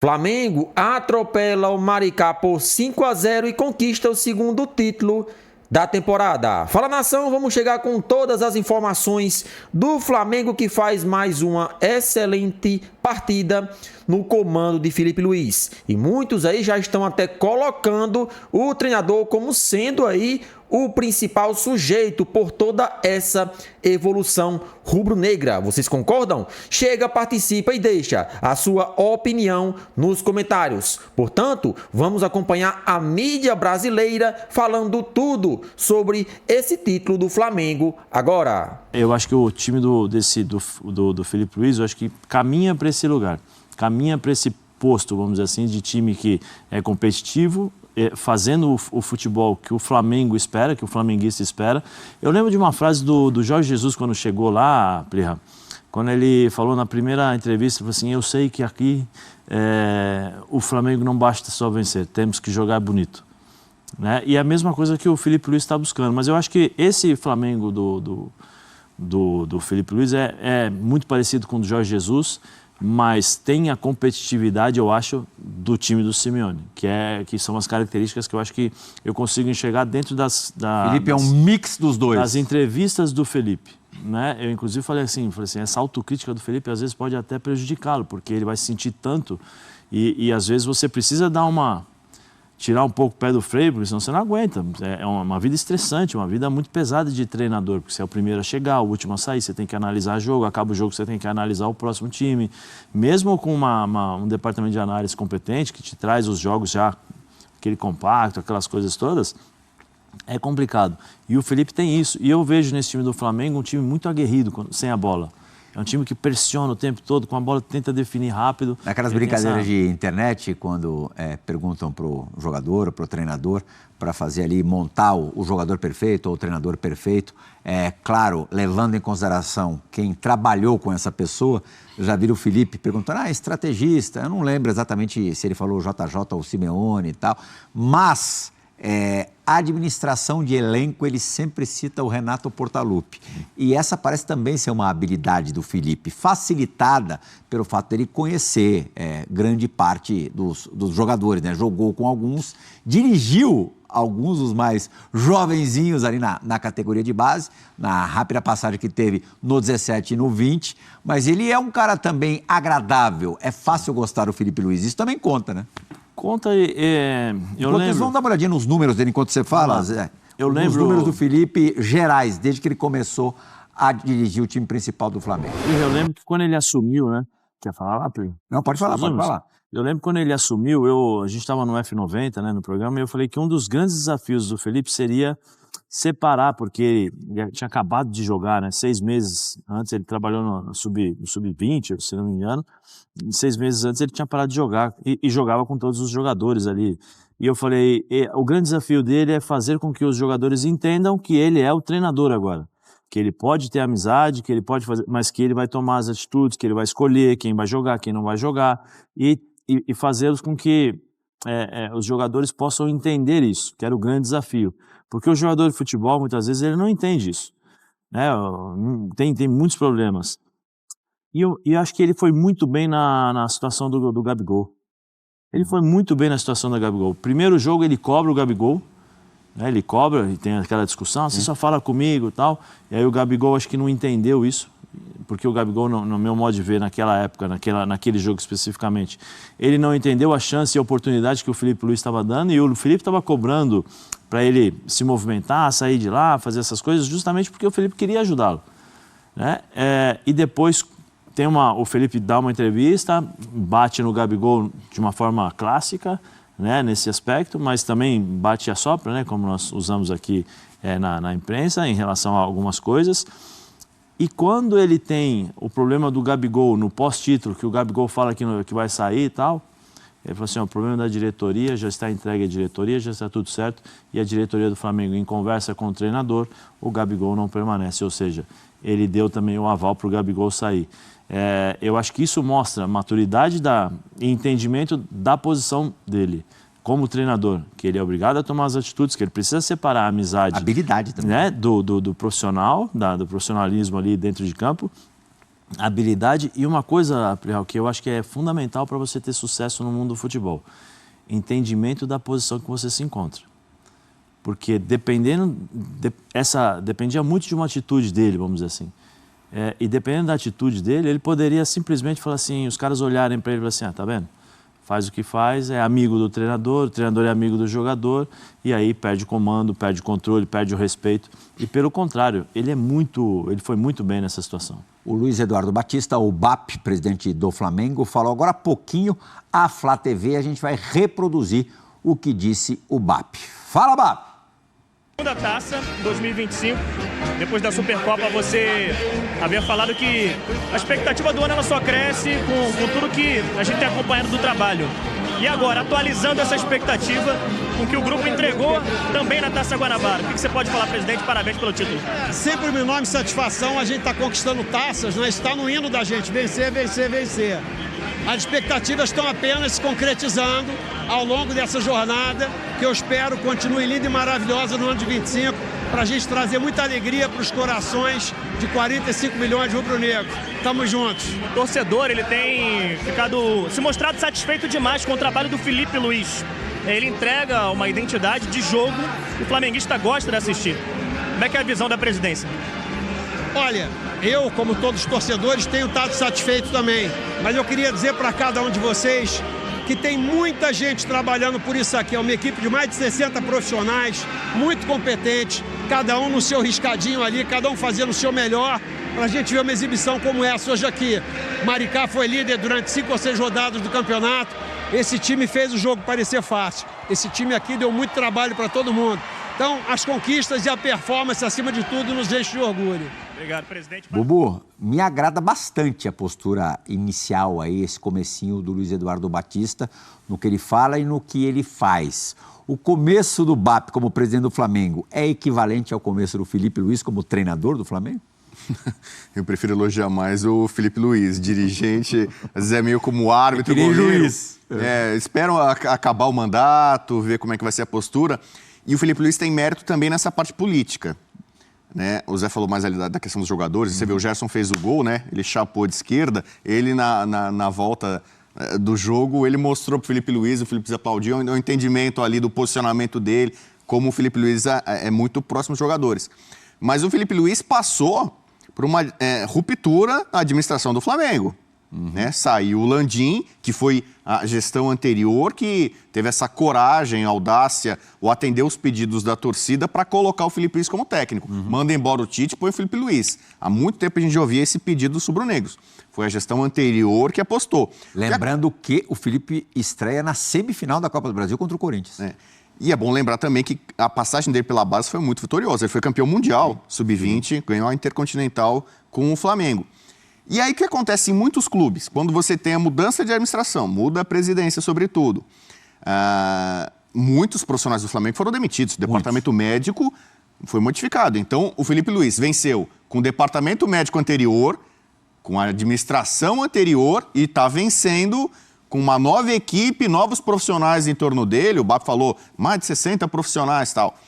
Flamengo atropela o Maricá por 5-0 e conquista o segundo título da temporada. Fala, nação, vamos chegar com todas as informações do Flamengo, que faz mais uma excelente partida no comando de Felipe Luiz. E muitos aí já estão até colocando o treinador como sendo aí o principal sujeito por toda essa evolução rubro-negra. Vocês concordam? Chega, participa e deixa a sua opinião nos comentários. Portanto, vamos acompanhar a mídia brasileira falando tudo sobre esse título do Flamengo agora. Eu acho que o time do Felipe Luiz, eu acho que caminha para esse lugar. Caminha para esse posto, vamos dizer assim, de time que é competitivo, fazendo o futebol que o Flamengo espera, que o flamenguista espera. Eu lembro de uma frase do Jorge Jesus quando chegou lá, Plirra, quando ele falou na primeira entrevista, falou assim: eu sei que aqui o Flamengo não basta só vencer, temos que jogar bonito. Né? E é a mesma coisa que o Felipe Luiz está buscando. Mas eu acho que esse Flamengo do Felipe Luiz é muito parecido com o do Jorge Jesus, mas tem a competitividade, eu acho, do time do Simeone, que são as características que eu acho que eu consigo enxergar dentro Felipe é um mix dos dois. Das entrevistas do Felipe. Né? Eu, inclusive, falei assim, essa autocrítica do Felipe às vezes pode até prejudicá-lo, porque ele vai se sentir tanto e às vezes você precisa tirar um pouco o pé do freio, porque senão você não aguenta. É uma vida estressante, uma vida muito pesada de treinador, porque você é o primeiro a chegar, o último a sair, você tem que analisar o jogo, acaba o jogo, você tem que analisar o próximo time. Mesmo com um departamento de análise competente, que te traz os jogos já, aquele compacto, aquelas coisas todas, é complicado. E o Felipe tem isso. E eu vejo nesse time do Flamengo um time muito aguerrido sem a bola. É um time que pressiona o tempo todo, com a bola tenta definir rápido. Aquelas brincadeiras de internet, quando perguntam para o jogador ou para o treinador para fazer ali, montar o jogador perfeito ou o treinador perfeito, claro, levando em consideração quem trabalhou com essa pessoa. Eu já vi o Felipe perguntando, estrategista, eu não lembro exatamente se ele falou JJ ou Simeone e tal, mas a administração de elenco, ele sempre cita o Renato Portaluppi. E essa parece também ser uma habilidade do Felipe, facilitada pelo fato dele conhecer grande parte dos jogadores, né? Jogou com alguns, dirigiu alguns dos mais jovenzinhos ali na categoria de base, na rápida passagem que teve no 17 e no 20, mas ele é um cara também agradável, é fácil gostar do Felipe Luiz, isso também conta, né? Conta eu lembro... Vamos dar uma olhadinha nos números dele enquanto você fala, Zé. Eu lembro... Os números do Felipe gerais, desde que ele começou a dirigir o time principal do Flamengo. Eu lembro que quando ele assumiu, né? Quer falar lá, Plínio? Não, pode falar. Eu lembro que quando ele assumiu, a gente estava no F90, né, no programa, e eu falei que um dos grandes desafios do Felipe seria separar, porque ele tinha acabado de jogar, né? 6 meses antes, ele trabalhou no Sub-20, se não me engano. 6 meses antes ele tinha parado de jogar e jogava com todos os jogadores ali. E eu falei, o grande desafio dele é fazer com que os jogadores entendam que ele é o treinador agora. Que ele pode ter amizade, que ele pode fazer, mas que ele vai tomar as atitudes, que ele vai escolher quem vai jogar, quem não vai jogar, e fazê-los com que os jogadores possam entender isso, que era o grande desafio. Porque o jogador de futebol, muitas vezes, ele não entende isso. Né? Tem muitos problemas. E acho que ele foi muito bem na situação do Gabigol. Ele foi muito bem na situação do Gabigol. Primeiro jogo ele cobra o Gabigol, né? Ele cobra e tem aquela discussão, você só fala comigo e tal. E aí o Gabigol acho que não entendeu isso, porque o Gabigol, no meu modo de ver, naquela época, naquele jogo especificamente, ele não entendeu a chance e a oportunidade que o Felipe Luiz estava dando, e o Felipe estava cobrando para ele se movimentar, sair de lá, fazer essas coisas, justamente porque o Felipe queria ajudá-lo. Né? E depois o Felipe dá uma entrevista, bate no Gabigol de uma forma clássica, né, nesse aspecto, mas também bate e assopra, né, como nós usamos aqui na imprensa, em relação a algumas coisas. E quando ele tem o problema do Gabigol no pós-título, que o Gabigol fala que vai sair e tal, ele falou assim, o problema da diretoria, já está entregue à diretoria, já está tudo certo, e a diretoria do Flamengo, em conversa com o treinador, o Gabigol não permanece, ou seja, ele deu também o aval para o Gabigol sair. Eu acho que isso mostra maturidade e entendimento da posição dele como treinador, que ele é obrigado a tomar as atitudes, que ele precisa separar a amizade, habilidade também, né, do profissional, do profissionalismo ali dentro de campo, habilidade e uma coisa, Plihal, que eu acho que é fundamental para você ter sucesso no mundo do futebol. Entendimento da posição que você se encontra. Porque dependia muito de uma atitude dele, vamos dizer assim. E dependendo da atitude dele, ele poderia simplesmente falar assim, os caras olharem para ele e falar assim, tá vendo? Faz o que faz, é amigo do treinador, o treinador é amigo do jogador, e aí perde o comando, perde o controle, perde o respeito. E pelo contrário, ele foi muito bem nessa situação. O Luiz Eduardo Batista, o BAP, presidente do Flamengo, falou agora há pouquinho à Flá TV, a gente vai reproduzir o que disse o BAP. Fala, BAP! Segunda taça, 2025, depois da Supercopa você havia falado que a expectativa do ano ela só cresce com tudo que a gente tem acompanhado do trabalho. E agora, atualizando essa expectativa com que o grupo entregou também na Taça Guanabara. O que você pode falar, presidente? Parabéns pelo título. Sempre uma enorme satisfação, a gente está conquistando taças, né? Está no hino da gente, vencer, vencer, vencer. As expectativas estão apenas se concretizando ao longo dessa jornada, que eu espero continue linda e maravilhosa no ano de 25, para a gente trazer muita alegria para os corações de 45 milhões de rubro-negros. Tamo juntos. O torcedor, ele tem se mostrado satisfeito demais com o trabalho do Felipe Luiz. Ele entrega uma identidade de jogo que o flamenguista gosta de assistir. Como é que é a visão da presidência? Olha, eu, como todos os torcedores, tenho estado satisfeito também. Mas eu queria dizer para cada um de vocês que tem muita gente trabalhando por isso aqui. É uma equipe de mais de 60 profissionais, muito competentes, cada um no seu riscadinho ali, cada um fazendo o seu melhor, para a gente ver uma exibição como essa hoje aqui. Maricá foi líder durante 5 ou 6 rodadas do campeonato. Esse time fez o jogo parecer fácil. Esse time aqui deu muito trabalho para todo mundo. Então, as conquistas e a performance, acima de tudo, nos enchem de orgulho. Obrigado, presidente. Bubu, me agrada bastante a postura inicial aí, esse comecinho do Luiz Eduardo Batista, no que ele fala e no que ele faz. O começo do BAP como presidente do Flamengo é equivalente ao começo do Felipe Luiz como treinador do Flamengo? Eu prefiro elogiar mais o Felipe Luiz, dirigente, às vezes é meio como árbitro, goleiro. Esperam acabar o mandato, ver como é que vai ser a postura. E o Felipe Luiz tem mérito também nessa parte política. Né? O Zé falou mais ali da questão dos jogadores. Você vê, o Gerson fez o gol, né? Ele chapou de esquerda. Ele, na volta do jogo, ele mostrou para o Felipe Luiz, o Felipe Luiz aplaudiu, o entendimento ali do posicionamento dele, como o Felipe Luiz é muito próximo dos jogadores. Mas o Felipe Luiz passou por uma ruptura na administração do Flamengo. Né? Saiu o Landim, que foi a gestão anterior, que teve essa coragem, audácia, ou atender os pedidos da torcida para colocar o Felipe Luiz como técnico. Manda embora o Tite, põe o Felipe Luiz. Há muito tempo a gente já ouvia esse pedido dos rubro-negros. Foi a gestão anterior que apostou. Lembrando que o Felipe estreia na semifinal da Copa do Brasil contra o Corinthians. E é bom lembrar também que a passagem dele pela base foi muito vitoriosa. Ele foi campeão mundial, sub-20, ganhou a Intercontinental com o Flamengo. E aí o que acontece em muitos clubes? Quando você tem a mudança de administração, muda a presidência sobretudo, muitos profissionais do Flamengo foram demitidos. O departamento médico foi modificado. Então o Felipe Luiz venceu com o departamento médico anterior, com a administração anterior e está vencendo com uma nova equipe, novos profissionais em torno dele. O BAP falou mais de 60 profissionais e tal.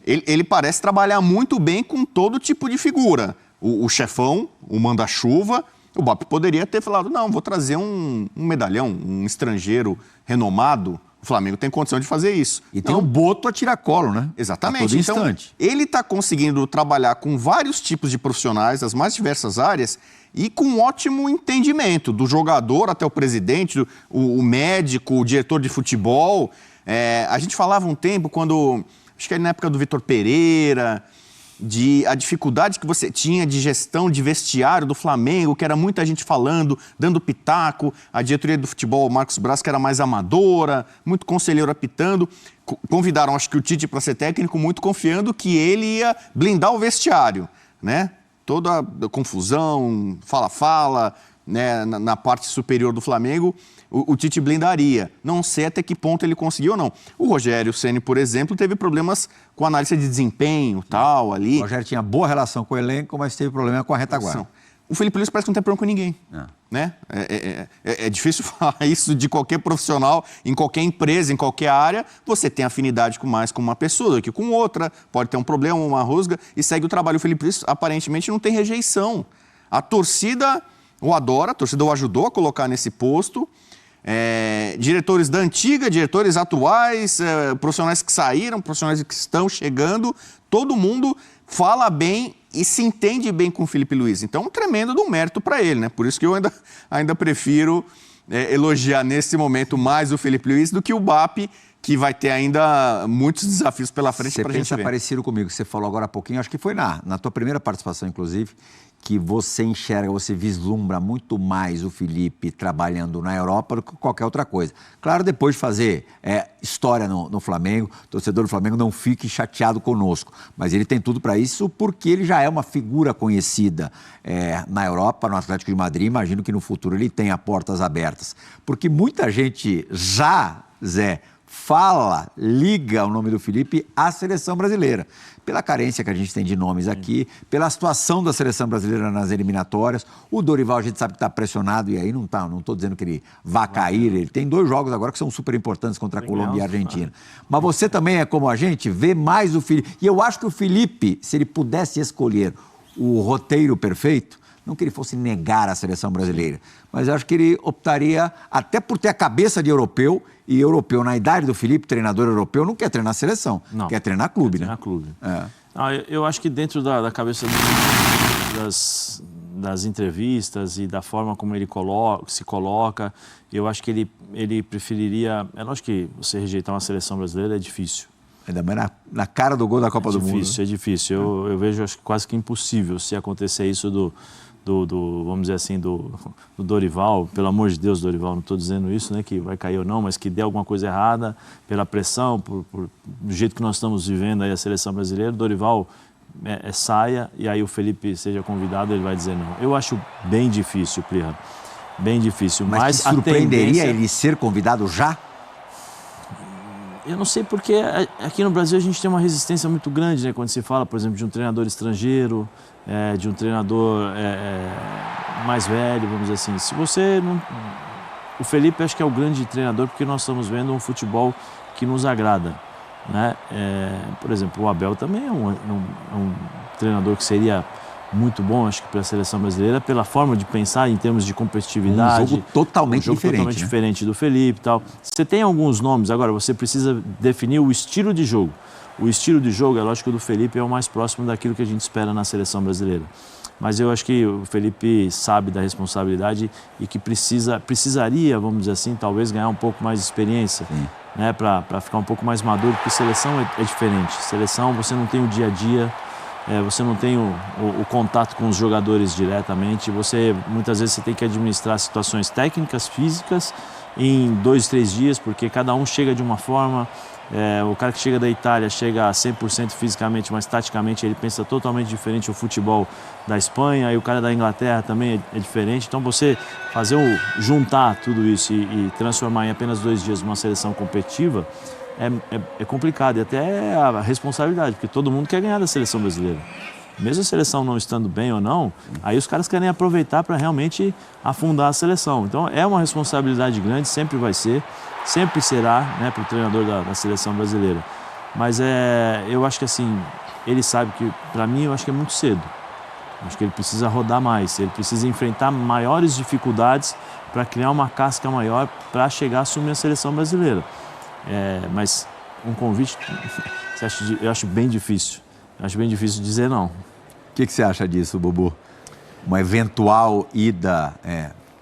Ele parece trabalhar muito bem com todo tipo de figura. O chefão, o manda-chuva, o BAP poderia ter falado, não, vou trazer um medalhão, um estrangeiro renomado. O Flamengo tem condição de fazer isso. E tem o Boto a tiracolo, né? Exatamente. A todo então, instante. ele está conseguindo trabalhar com vários tipos de profissionais, das mais diversas áreas, e com um ótimo entendimento do jogador até o presidente, o médico, o diretor de futebol. A gente falava um tempo, acho que era na época do Vitor Pereira, a dificuldade que você tinha de gestão de vestiário do Flamengo, que era muita gente falando, dando pitaco, a diretoria do futebol, Marcos Braz, que era mais amadora, muito conselheiro apitando. Convidaram, acho que o Tite para ser técnico, muito confiando que ele ia blindar o vestiário, né? Toda a confusão, fala-fala, né, na parte superior do Flamengo, o Tite blindaria. Não sei até que ponto ele conseguiu ou não. O Rogério Ceni, por exemplo, teve problemas com análise de desempenho, tal, ali. O Rogério tinha boa relação com o elenco, mas teve problema com a retaguarda. O Felipe Luiz parece que não tem problema com ninguém. Né? É difícil falar isso de qualquer profissional, em qualquer empresa, em qualquer área. Você tem afinidade mais com uma pessoa do que com outra, pode ter um problema, uma rusga, e segue o trabalho. O Felipe Luiz, aparentemente, não tem rejeição. A torcida o adora, a torcida o ajudou a colocar nesse posto. Diretores da antiga, diretores atuais, profissionais que saíram, profissionais que estão chegando, todo mundo fala bem e se entende bem com o Felipe Luiz. Então, um tremendo do mérito para ele, né? Por isso que eu ainda prefiro elogiar nesse momento mais o Felipe Luiz do que o BAP, que vai ter ainda muitos desafios pela frente para a gente ver. Você pensa parecido comigo, você falou agora há pouquinho, acho que foi na tua primeira participação, inclusive, que você enxerga, você vislumbra muito mais o Felipe trabalhando na Europa do que qualquer outra coisa. Claro, depois de fazer história no Flamengo, o torcedor do Flamengo não fique chateado conosco, mas ele tem tudo para isso porque ele já é uma figura conhecida na Europa, no Atlético de Madrid. Imagino que no futuro ele tenha portas abertas, porque muita gente já, Zé, liga o nome do Felipe à seleção brasileira. Pela carência que a gente tem de nomes aqui, pela situação da seleção brasileira nas eliminatórias. O Dorival a gente sabe que está pressionado e aí não estou dizendo que ele vá cair. Ele tem 2 jogos agora que são super importantes contra a Colômbia e a Argentina. Mas você também é como a gente, vê mais o Felipe. E eu acho que o Felipe, se ele pudesse escolher o roteiro perfeito, não que ele fosse negar a seleção brasileira, mas eu acho que ele optaria até por ter a cabeça de europeu, e europeu na idade do Felipe, treinador europeu, não quer treinar a seleção, quer treinar clube, né? Clube. Eu acho que dentro da cabeça das entrevistas e da forma como ele se coloca, eu acho que ele preferiria... É lógico que você rejeitar uma seleção brasileira é difícil. Ainda mais na cara do gol da Copa do Mundo. É difícil. Eu vejo acho, quase que impossível se acontecer isso vamos dizer assim, do Dorival. Pelo amor de Deus, Dorival, não estou dizendo isso, né, que vai cair ou não, mas que dê alguma coisa errada pela pressão, do jeito que nós estamos vivendo aí a seleção brasileira, Dorival saia e aí o Felipe seja convidado, ele vai dizer não. Eu acho bem difícil, Plirra, bem difícil. Mas te surpreenderia ele ser convidado já? Eu não sei porque aqui no Brasil a gente tem uma resistência muito grande, né? Quando se fala, por exemplo, de um treinador estrangeiro, de um treinador mais velho, vamos dizer assim. Se você não... O Felipe acho que é o grande treinador porque nós estamos vendo um futebol que nos agrada, né? Por exemplo, o Abel também é um treinador que seria muito bom, acho que para a seleção brasileira, pela forma de pensar em termos de competitividade. Um jogo totalmente diferente do Felipe e tal. Você tem alguns nomes, agora você precisa definir o estilo de jogo. O estilo de jogo, é lógico que o do Felipe é o mais próximo daquilo que a gente espera na seleção brasileira. Mas eu acho que o Felipe sabe da responsabilidade e que precisaria, vamos dizer assim, talvez ganhar um pouco mais de experiência, né, para ficar um pouco mais maduro, porque seleção é diferente. Seleção, você não tem o dia a dia, você não tem o contato com os jogadores diretamente, muitas vezes você tem que administrar situações técnicas, físicas, em 2, 3 dias, porque cada um chega de uma forma. O cara que chega da Itália chega a 100% fisicamente, mas taticamente ele pensa totalmente diferente o futebol da Espanha, e o cara da Inglaterra também é diferente. Então você juntar tudo isso e transformar em apenas 2 dias uma seleção competitiva é complicado, e até a responsabilidade, porque todo mundo quer ganhar da seleção brasileira. Mesmo a seleção não estando bem ou não, aí os caras querem aproveitar para realmente afundar a seleção. Então é uma responsabilidade grande, sempre vai ser, sempre será, né, para o treinador da seleção brasileira. Mas eu acho que assim, ele sabe que, para mim, eu acho que é muito cedo. Acho que ele precisa rodar mais, ele precisa enfrentar maiores dificuldades para criar uma casca maior para chegar a assumir a seleção brasileira. Mas um convite, eu acho bem difícil. Acho bem difícil dizer não. O que você acha disso, Bubu? Uma eventual ida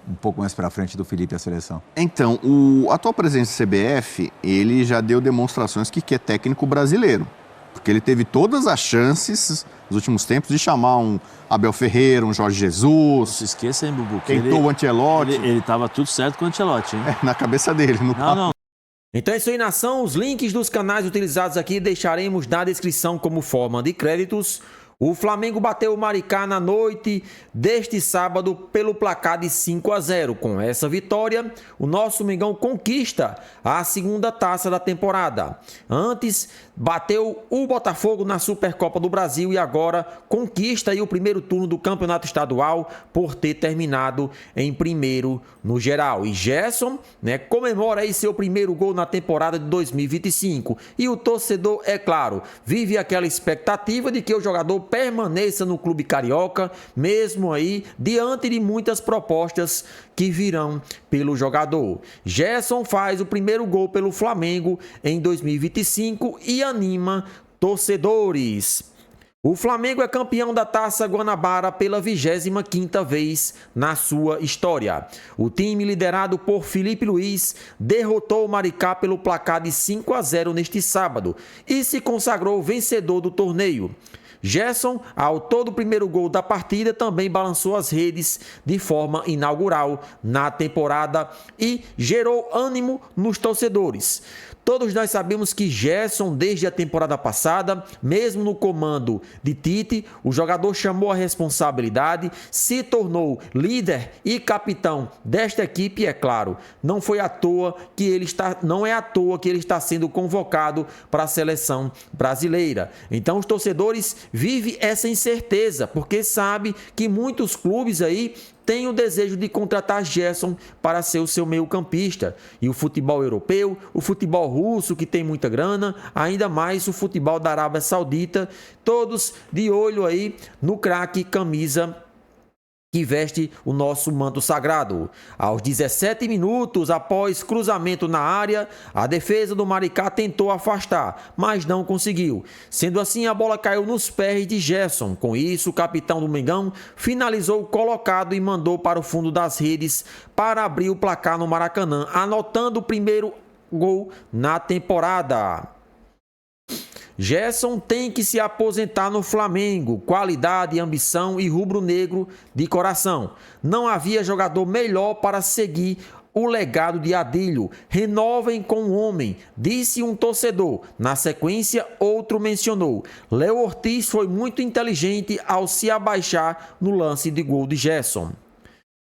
um pouco mais para frente do Felipe à seleção? Então, o atual presidente do CBF, ele já deu demonstrações que é técnico brasileiro. Porque ele teve todas as chances nos últimos tempos de chamar um Abel Ferreira, um Jorge Jesus. Não se esqueça, hein, Bubu? Tentou o Ancelotti. Ele estava tudo certo com o Ancelotti, hein? Na cabeça dele. Não. Então é isso aí, nação. Os links dos canais utilizados aqui deixaremos na descrição como forma de créditos. O Flamengo bateu o Maricá na noite deste sábado pelo placar de 5-0. Com essa vitória, o nosso Mengão conquista a 2ª taça da temporada. Antes bateu o Botafogo na Supercopa do Brasil e agora conquista aí o primeiro turno do Campeonato Estadual por ter terminado em primeiro no geral. E Gerson, comemora aí seu primeiro gol na temporada de 2025. E o torcedor, é claro, vive aquela expectativa de que o jogador permaneça no clube carioca, mesmo aí diante de muitas propostas que virão pelo jogador. Gerson faz o primeiro gol pelo Flamengo em 2025 e anima torcedores. O Flamengo é campeão da Taça Guanabara pela 25ª vez na sua história. O time, liderado por Felipe Luiz, derrotou o Maricá pelo placar de 5-0 neste sábado e se consagrou vencedor do torneio. Gerson, autor do primeiro gol da partida, também balançou as redes de forma inaugural na temporada e gerou ânimo nos torcedores. Todos nós sabemos que Gerson, desde a temporada passada, mesmo no comando de Tite, o jogador chamou a responsabilidade, se tornou líder e capitão desta equipe, e é claro, não é à toa que ele está sendo convocado para a seleção brasileira. Então os torcedores vivem essa incerteza, porque sabe que muitos clubes aí tem o desejo de contratar Gerson para ser o seu meio-campista. E o futebol europeu, o futebol russo, que tem muita grana, ainda mais o futebol da Arábia Saudita, todos de olho aí no craque camisa que veste o nosso manto sagrado. Aos 17 minutos, após cruzamento na área, a defesa do Maricá tentou afastar, mas não conseguiu. Sendo assim, a bola caiu nos pés de Gerson. Com isso, o capitão do Mengão finalizou colocado e mandou para o fundo das redes para abrir o placar no Maracanã, anotando o primeiro gol na temporada. Gerson tem que se aposentar no Flamengo, qualidade, ambição e rubro-negro de coração. Não havia jogador melhor para seguir o legado de Adílio. Renovem com o homem, disse um torcedor. Na sequência, outro mencionou: Léo Ortiz foi muito inteligente ao se abaixar no lance de gol de Gerson.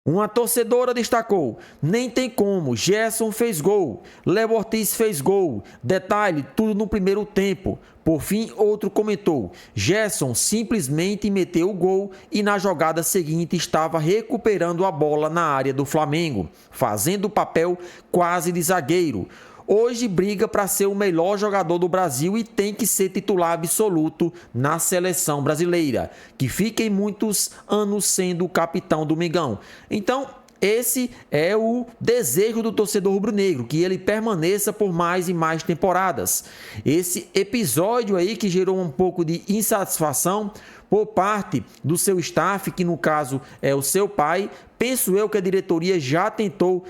Uma torcedora destacou: nem tem como, Gerson fez gol, Léo Ortiz fez gol, detalhe, tudo no primeiro tempo. Por fim, outro comentou: Gerson simplesmente meteu o gol e na jogada seguinte estava recuperando a bola na área do Flamengo, fazendo o papel quase de zagueiro. Hoje briga para ser o melhor jogador do Brasil e tem que ser titular absoluto na seleção brasileira, que fica em muitos anos sendo o capitão do Mengão. Então, esse é o desejo do torcedor rubro-negro, que ele permaneça por mais e mais temporadas. Esse episódio aí que gerou um pouco de insatisfação por parte do seu staff, que no caso é o seu pai, penso eu que a diretoria já tentou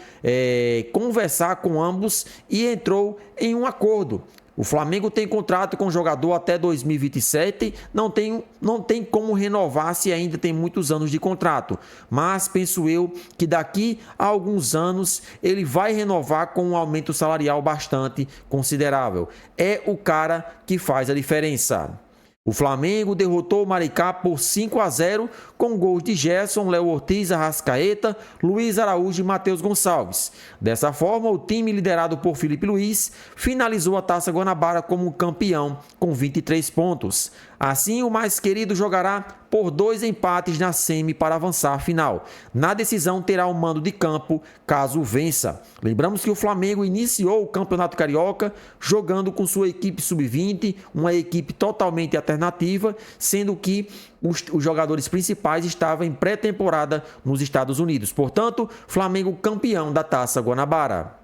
conversar com ambos e entrou em um acordo. O Flamengo tem contrato com o jogador até 2027, não tem como renovar se ainda tem muitos anos de contrato. Mas penso eu que daqui a alguns anos ele vai renovar com um aumento salarial bastante considerável. É o cara que faz a diferença. O Flamengo derrotou o Maricá por 5-0 com gols de Gerson, Léo Ortiz, Arrascaeta, Luiz Araújo e Matheus Gonçalves. Dessa forma, o time liderado por Felipe Luiz finalizou a Taça Guanabara como campeão com 23 pontos. Assim, o mais querido jogará por 2 empates na semi para avançar à final. Na decisão terá o mando de campo caso vença. Lembramos que o Flamengo iniciou o Campeonato Carioca jogando com sua equipe sub-20, uma equipe totalmente alternativa, sendo que os jogadores principais estavam em pré-temporada nos Estados Unidos. Portanto, Flamengo campeão da Taça Guanabara.